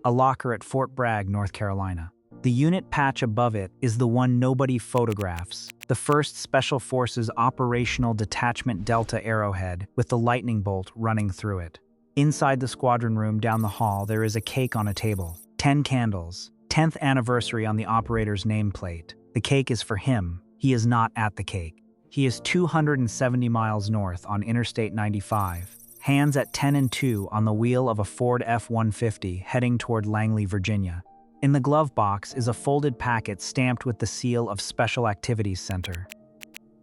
a locker at Fort Bragg, North Carolina. The unit patch above it is the one nobody photographs, the 1st Special Forces Operational Detachment Delta Arrowhead with the lightning bolt running through it. Inside the squadron room down the hall, there is a cake on a table. 10 candles. 10th anniversary on the operator's nameplate. The cake is for him. He is not at the cake. He is 270 miles north on Interstate 95, hands at 10 and 2 on the wheel of a Ford F-150 heading toward Langley, Virginia. In the glove box is a folded packet stamped with the seal of Special Activities Center.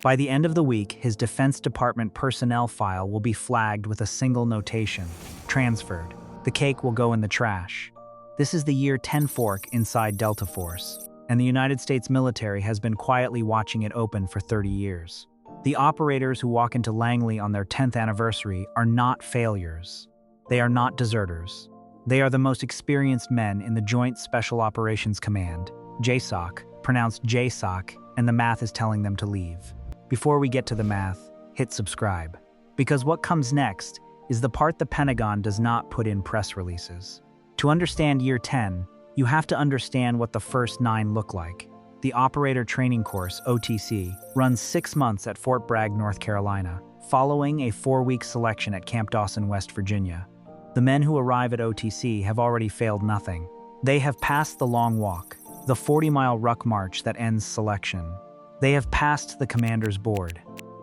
By the end of the week, his Defense Department personnel file will be flagged with a single notation: transferred. The cake will go in the trash. This is the year 10 fork inside Delta Force, and the United States military has been quietly watching it open for 30 years. The operators who walk into Langley on their 10th anniversary are not failures. They are not deserters. They are the most experienced men in the Joint Special Operations Command, JSOC, pronounced JSOC, and the math is telling them to leave. Before we get to the math, hit subscribe. Because what comes next is the part the Pentagon does not put in press releases. To understand year 10, you have to understand what the first 9 look like. The Operator Training Course, OTC, runs 6 months at Fort Bragg, North Carolina, following a 4-week selection at Camp Dawson, West Virginia. The men who arrive at OTC have already failed nothing. They have passed the long walk, the 40-mile ruck march that ends selection. They have passed the commander's board.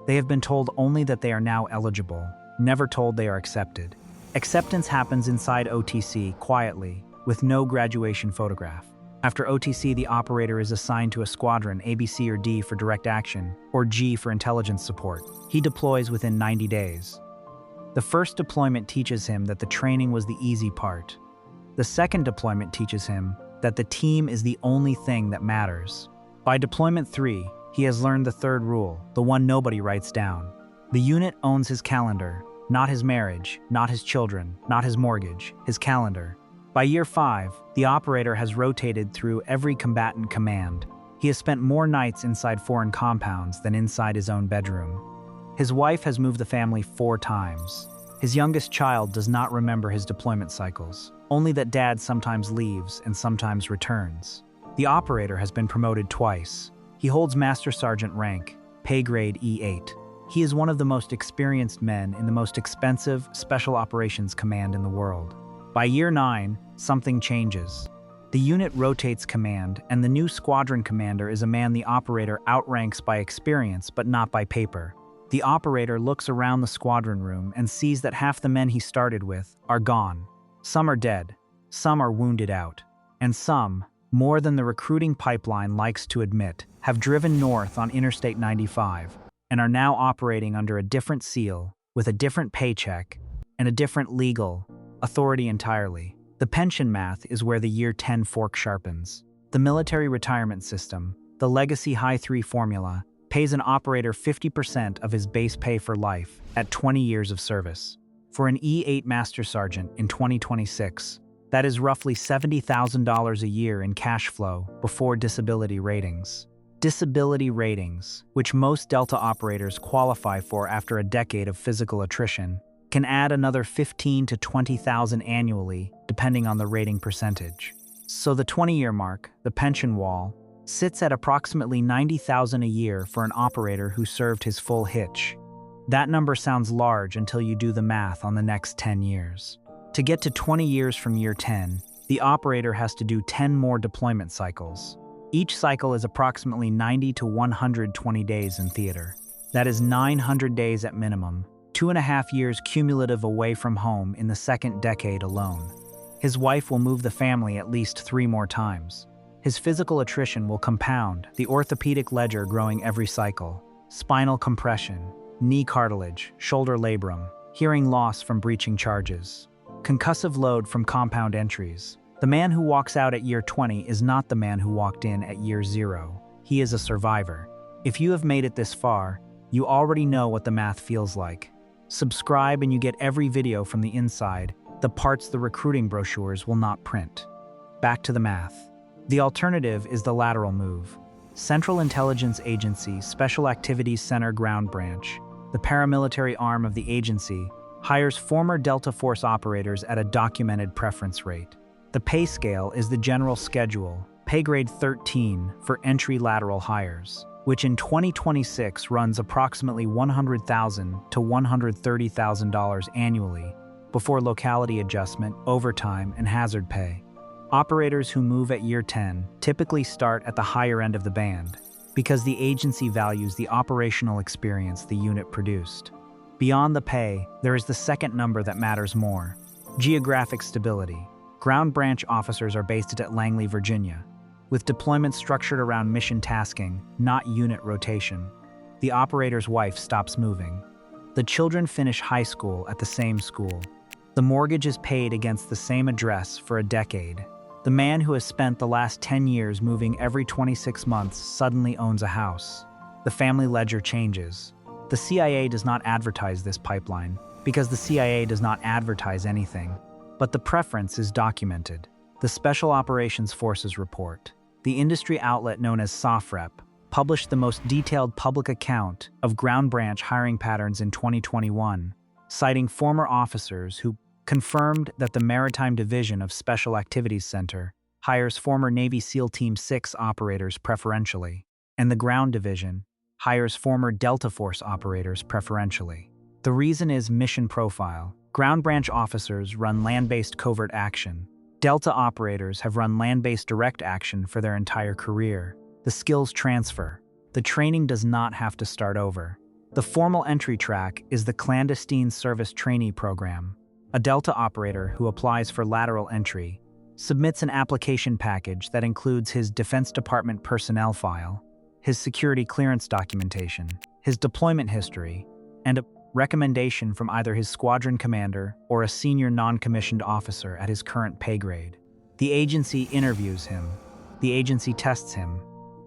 They have been told only that they are now eligible, never told they are accepted. Acceptance happens inside OTC quietly, with no graduation photograph. After OTC, the operator is assigned to a squadron, A, B, C, or D for direct action, or G for intelligence support. He deploys within 90 days. The first deployment teaches him that the training was the easy part. The second deployment teaches him that the team is the only thing that matters. By deployment 3, he has learned the third rule, the one nobody writes down. The unit owns his calendar, not his marriage, not his children, not his mortgage, his calendar. By year 5, the operator has rotated through every combatant command. He has spent more nights inside foreign compounds than inside his own bedroom. His wife has moved the family 4 times. His youngest child does not remember his deployment cycles, only that dad sometimes leaves and sometimes returns. The operator has been promoted twice. He holds Master Sergeant rank, pay grade E8. He is one of the most experienced men in the most expensive Special Operations Command in the world. By year 9, something changes. The unit rotates command, and the new squadron commander is a man the operator outranks by experience but not by paper. The operator looks around the squadron room and sees that half the men he started with are gone. Some are dead, some are wounded out, and some, more than the recruiting pipeline likes to admit, have driven north on Interstate 95 and are now operating under a different seal, with a different paycheck, and a different legal authority entirely. The pension math is where the year 10 fork sharpens. The military retirement system, the legacy high 3 formula, pays an operator 50% of his base pay for life at 20 years of service. For an E8 Master Sergeant in 2026, that is roughly $70,000 a year in cash flow before disability ratings. Disability ratings, which most Delta operators qualify for after a decade of physical attrition, can add another $15,000 to $20,000 annually, depending on the rating percentage. So the 20-year mark, the pension wall, sits at approximately $90,000 a year for an operator who served his full hitch. That number sounds large until you do the math on the next 10 years. To get to 20 years from year 10, the operator has to do 10 more deployment cycles. Each cycle is approximately 90 to 120 days in theater. That is 900 days at minimum, 2.5 years cumulative away from home in the second decade alone. His wife will move the family at least 3 more times. His physical attrition will compound, the orthopedic ledger growing every cycle. Spinal compression, knee cartilage, shoulder labrum, hearing loss from breaching charges, concussive load from compound entries. The man who walks out at year 20 is not the man who walked in at year 0. He is a survivor. If you have made it this far, you already know what the math feels like. Subscribe and you get every video from the inside, the parts the recruiting brochures will not print. Back to the math. The alternative is the lateral move. Central Intelligence Agency Special Activities Center Ground Branch, the paramilitary arm of the agency, hires former Delta Force operators at a documented preference rate. The pay scale is the general schedule, pay grade 13 for entry lateral hires, which in 2026 runs approximately $100,000 to $130,000 annually, before locality adjustment, overtime, and hazard pay. Operators who move at year 10 typically start at the higher end of the band, because the agency values the operational experience the unit produced. Beyond the pay, there is the second number that matters more: geographic stability. Ground branch officers are based at Langley, Virginia, with deployment structured around mission tasking, not unit rotation. The operator's wife stops moving. The children finish high school at the same school. The mortgage is paid against the same address for a decade. The man who has spent the last 10 years moving every 26 months suddenly owns a house. The family ledger changes. The CIA does not advertise this pipeline, because the CIA does not advertise anything. But the preference is documented. The Special Operations Forces report, the industry outlet known as SOFREP, published the most detailed public account of ground branch hiring patterns in 2021, citing former officers who confirmed that the Maritime Division of Special Activities Center hires former Navy SEAL Team 6 operators preferentially, and the Ground Division hires former Delta Force operators preferentially. The reason is mission profile. Ground branch officers run land-based covert action. Delta operators have run land-based direct action for their entire career. The skills transfer. The training does not have to start over. The formal entry track is the Clandestine Service Trainee Program. A Delta operator who applies for lateral entry submits an application package that includes his Defense Department personnel file, his security clearance documentation, his deployment history, and a recommendation from either his squadron commander or a senior non-commissioned officer at his current pay grade. The agency interviews him. The agency tests him.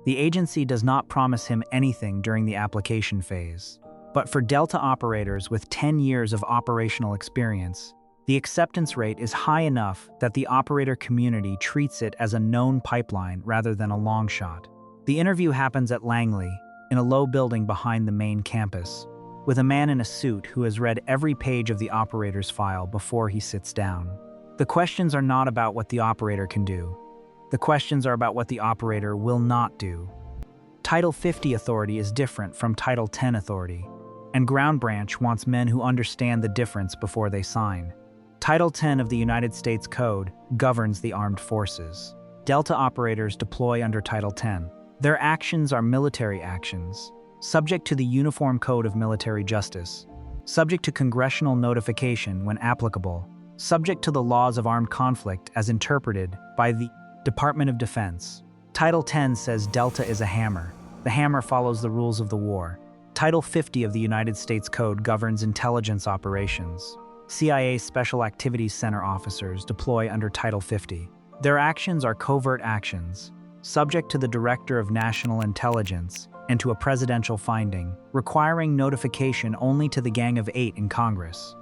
The agency does not promise him anything during the application phase. But for Delta operators with 10 years of operational experience, the acceptance rate is high enough that the operator community treats it as a known pipeline rather than a long shot. The interview happens at Langley, in a low building behind the main campus, with a man in a suit who has read every page of the operator's file before he sits down. The questions are not about what the operator can do. The questions are about what the operator will not do. Title 50 authority is different from Title 10 authority, and Ground Branch wants men who understand the difference before they sign. Title 10 of the United States Code governs the armed forces. Delta operators deploy under Title 10. Their actions are military actions, subject to the Uniform Code of Military Justice, subject to congressional notification when applicable, subject to the laws of armed conflict as interpreted by the Department of Defense. Title 10 says Delta is a hammer. The hammer follows the rules of the war. Title 50 of the United States Code governs intelligence operations. CIA Special Activities Center officers deploy under Title 50. Their actions are covert actions, subject to the Director of National Intelligence and to a presidential finding, requiring notification only to the Gang of Eight in Congress.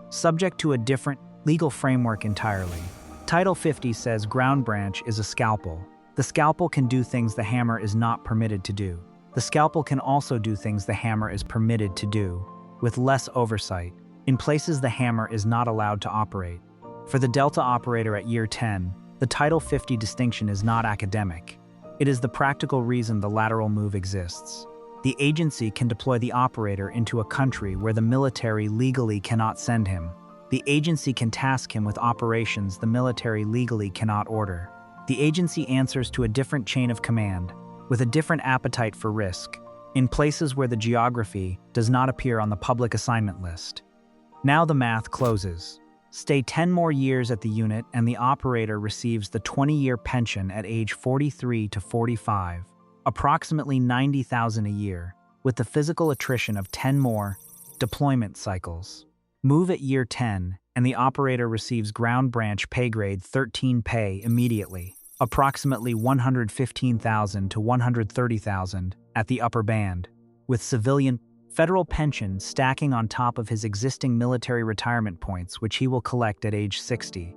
Subject to a different legal framework entirely. Title 50 says Ground Branch is a scalpel. The scalpel can do things the hammer is not permitted to do. The scalpel can also do things the hammer is permitted to do, with less oversight, in places the hammer is not allowed to operate. For the Delta operator at year 10, the Title 50 distinction is not academic. It is the practical reason the lateral move exists. The agency can deploy the operator into a country where the military legally cannot send him. The agency can task him with operations the military legally cannot order. The agency answers to a different chain of command, with a different appetite for risk, in places where the geography does not appear on the public assignment list. Now the math closes. Stay 10 more years at the unit and the operator receives the 20-year pension at age 43 to 45, approximately $90,000 a year, with the physical attrition of 10 more deployment cycles. Move at year 10 and the operator receives Ground Branch pay grade 13 pay immediately, approximately $115,000 to $130,000 at the upper band, with civilian federal pension stacking on top of his existing military retirement points, which he will collect at age 60.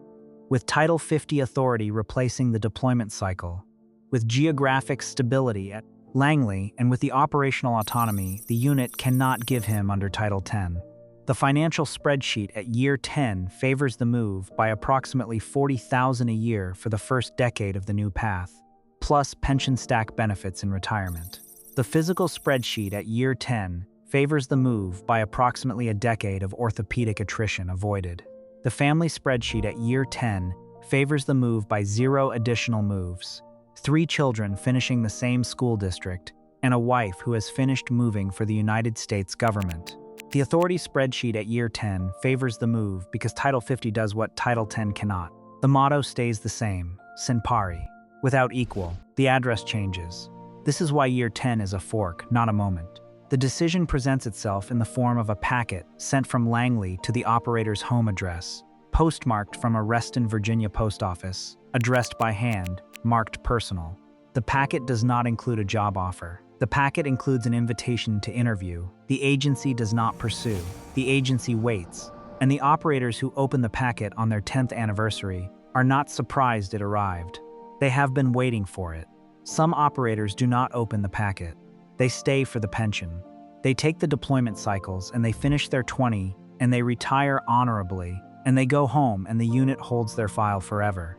With Title 50 authority replacing the deployment cycle, with geographic stability at Langley, and with the operational autonomy the unit cannot give him under Title 10. The financial spreadsheet at year 10 favors the move by approximately $40,000 a year for the first decade of the new path, plus pension stack benefits in retirement. The physical spreadsheet at year 10 favors the move by approximately a decade of orthopedic attrition avoided. The family spreadsheet at year 10 favors the move by 0 additional moves, 3 children finishing the same school district, and a wife who has finished moving for the United States government. The authority spreadsheet at year 10 favors the move because Title 50 does what Title 10 cannot. The motto stays the same, Sin Pari. Without equal, the address changes. This is why year 10 is a fork, not a moment. The decision presents itself in the form of a packet sent from Langley to the operator's home address, postmarked from a Reston, Virginia post office, addressed by hand, marked personal. The packet does not include a job offer. The packet includes an invitation to interview. The agency does not pursue. The agency waits. And the operators who open the packet on their 10th anniversary are not surprised it arrived. They have been waiting for it. Some operators do not open the packet. They stay for the pension. They take the deployment cycles and they finish their 20 and they retire honorably and they go home and the unit holds their file forever.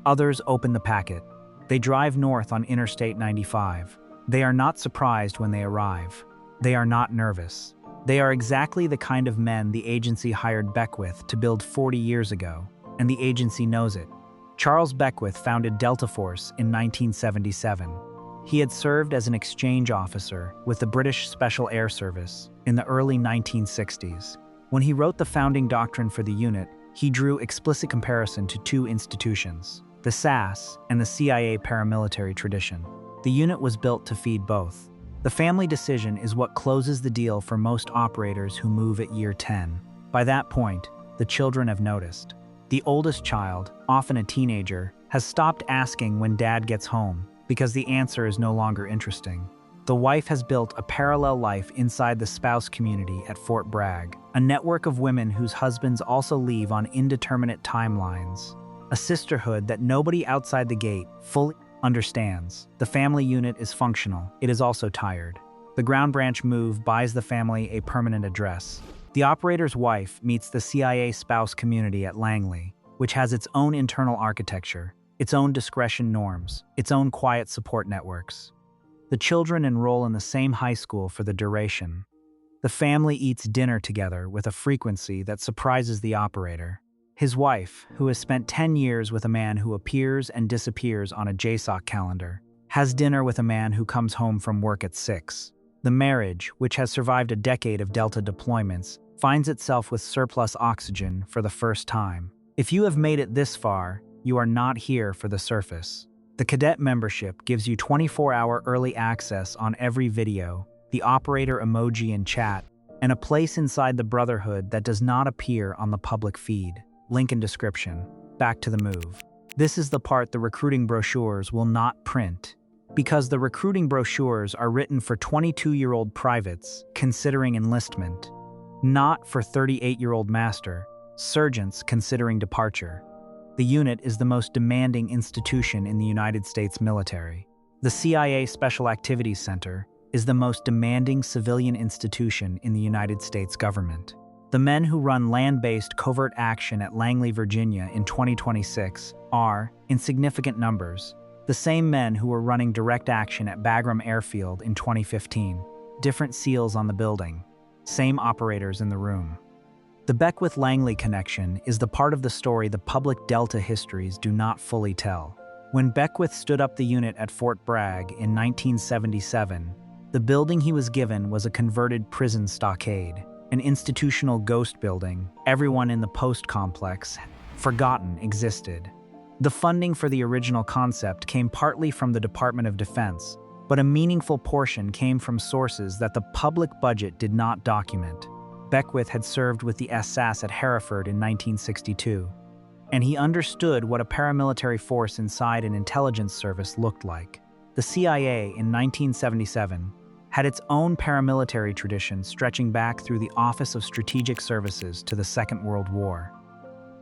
Others open the packet. They drive north on Interstate 95. They are not surprised when they arrive. They are not nervous. They are exactly the kind of men the agency hired Beckwith to build 40 years ago, and the agency knows it. Charles Beckwith founded Delta Force in 1977. He had served as an exchange officer with the British Special Air Service in the early 1960s. When he wrote the founding doctrine for the unit, he drew explicit comparison to 2 institutions, the SAS and the CIA paramilitary tradition. The unit was built to feed both. The family decision is what closes the deal for most operators who move at year 10. By that point, the children have noticed. The oldest child, often a teenager, has stopped asking when dad gets home because the answer is no longer interesting. The wife has built a parallel life inside the spouse community at Fort Bragg, a network of women whose husbands also leave on indeterminate timelines. A sisterhood that nobody outside the gate fully understands. The family unit is functional. It is also tired. The ground branch move buys the family a permanent address. The operator's wife meets the CIA spouse community at Langley, which has its own internal architecture, its own discretion norms, its own quiet support networks. The children enroll in the same high school for the duration. The family eats dinner together with a frequency that surprises the operator. His wife, who has spent 10 years with a man who appears and disappears on a JSOC calendar, has dinner with a man who comes home from work at 6. The marriage, which has survived a decade of Delta deployments, finds itself with surplus oxygen for the first time. If you have made it this far, you are not here for the surface. The cadet membership gives you 24-hour early access on every video, the operator emoji in chat, and a place inside the brotherhood that does not appear on the public feed. Link in description. Back to the move. This is the part the recruiting brochures will not print, because the recruiting brochures are written for 22-year-old privates considering enlistment, not for 38-year-old master sergeants considering departure. The unit is the most demanding institution in the United States military. The CIA Special Activities Center is the most demanding civilian institution in the United States government. The men who run land-based covert action at Langley, Virginia in 2026 are, in significant numbers, the same men who were running direct action at Bagram Airfield in 2015. Different seals on the building, same operators in the room. The Beckwith-Langley connection is the part of the story the public Delta histories do not fully tell. When Beckwith stood up the unit at Fort Bragg in 1977, the building he was given was a converted prison stockade, an institutional ghost building everyone in the post complex forgotten existed. The funding for the original concept came partly from the Department of Defense, but a meaningful portion came from sources that the public budget did not document. Beckwith had served with the SAS at Hereford in 1962, and he understood what a paramilitary force inside an intelligence service looked like. The CIA in 1977 had its own paramilitary tradition stretching back through the Office of Strategic Services to the Second World War.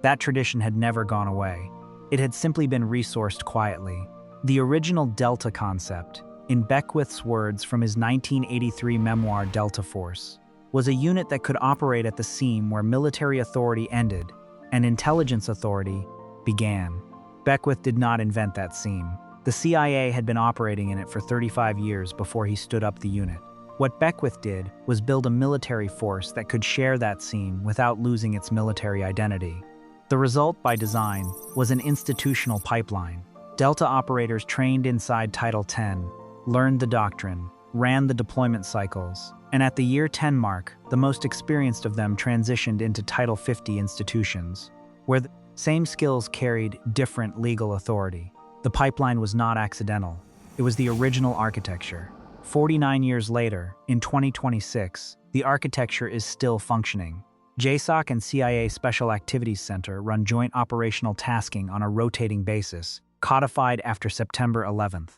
That tradition had never gone away. It had simply been resourced quietly. The original Delta concept, in Beckwith's words from his 1983 memoir Delta Force, was a unit that could operate at the seam where military authority ended and intelligence authority began. Beckwith did not invent that seam. The CIA had been operating in it for 35 years before he stood up the unit. What Beckwith did was build a military force that could share that seam without losing its military identity. The result, by design, was an institutional pipeline. Delta operators trained inside Title 10, learned the doctrine, ran the deployment cycles, and at the year 10 mark, the most experienced of them transitioned into Title 50 institutions, where the same skills carried different legal authority. The pipeline was not accidental. It was the original architecture. 49 years later, in 2026, the architecture is still functioning. JSOC and CIA Special Activities Center run joint operational tasking on a rotating basis, codified after September 11th.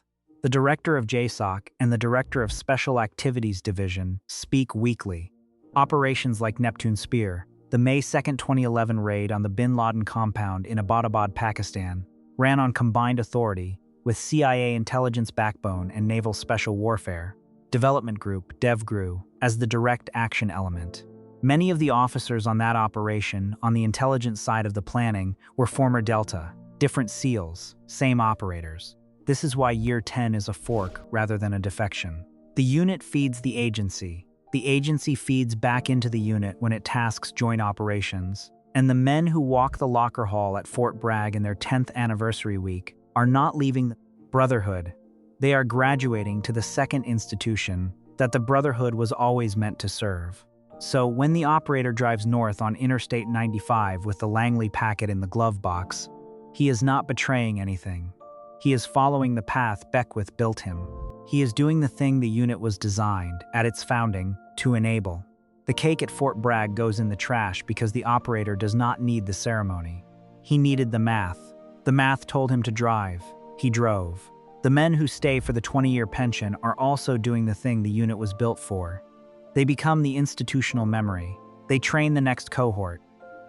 The director of JSOC and the director of Special Activities Division speak weekly. Operations like Neptune Spear, the May 2, 2011 raid on the Bin Laden compound in Abbottabad, Pakistan, ran on combined authority with CIA Intelligence Backbone and Naval Special Warfare Development Group, DevGRU, as the direct action element. Many of the officers on that operation, on the intelligence side of the planning, were former Delta, different SEALs, same operators. This is why Year 10 is a fork rather than a defection. The unit feeds the agency. The agency feeds back into the unit when it tasks joint operations. And the men who walk the locker hall at Fort Bragg in their 10th anniversary week are not leaving the brotherhood. They are graduating to the second institution that the brotherhood was always meant to serve. So when the operator drives north on Interstate 95 with the Langley packet in the glove box, he is not betraying anything. He is following the path Beckwith built him. He is doing the thing the unit was designed, at its founding, to enable. The cake at Fort Bragg goes in the trash because the operator does not need the ceremony. He needed the math. The math told him to drive. He drove. The men who stay for the 20-year pension are also doing the thing the unit was built for. They become the institutional memory. They train the next cohort.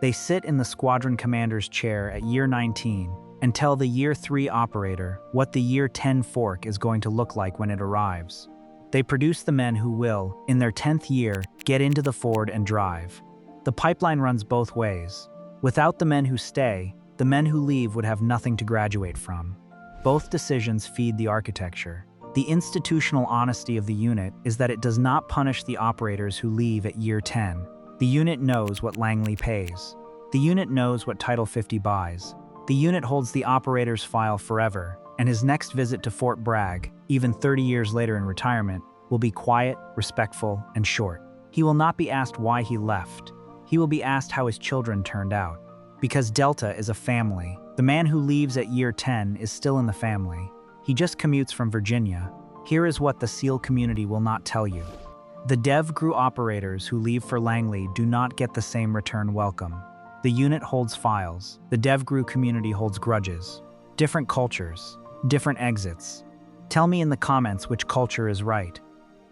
They sit in the squadron commander's chair at year 19 and tell the year 3 operator what the year 10 fork is going to look like when it arrives. They produce the men who will, in their 10th year, get into the Ford and drive. The pipeline runs both ways. Without the men who stay, the men who leave would have nothing to graduate from. Both decisions feed the architecture. The institutional honesty of the unit is that it does not punish the operators who leave at year 10. The unit knows what Langley pays. The unit knows what Title 50 buys. The unit holds the operator's file forever, and his next visit to Fort Bragg, even 30 years later in retirement, will be quiet, respectful, and short. He will not be asked why he left. He will be asked how his children turned out. Because Delta is a family. The man who leaves at year 10 is still in the family. He just commutes from Virginia. Here is what the SEAL community will not tell you. The DevGRU operators who leave for Langley do not get the same return welcome. The unit holds files. The DevGRU community holds grudges. Different cultures, different exits. Tell me in the comments which culture is right.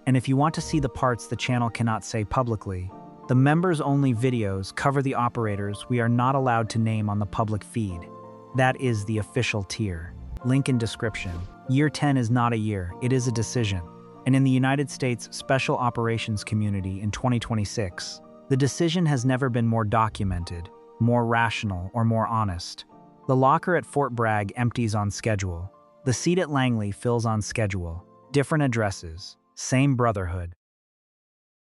And if you want to see the parts the channel cannot say publicly, the members-only videos cover the operators we are not allowed to name on the public feed. That is the official tier. Link in description. Year 10 is not a year, it is a decision. And in the United States Special Operations community in 2026, the decision has never been more documented, more rational, or more honest. The locker at Fort Bragg empties on schedule. The seat at Langley fills on schedule. Different addresses, same brotherhood.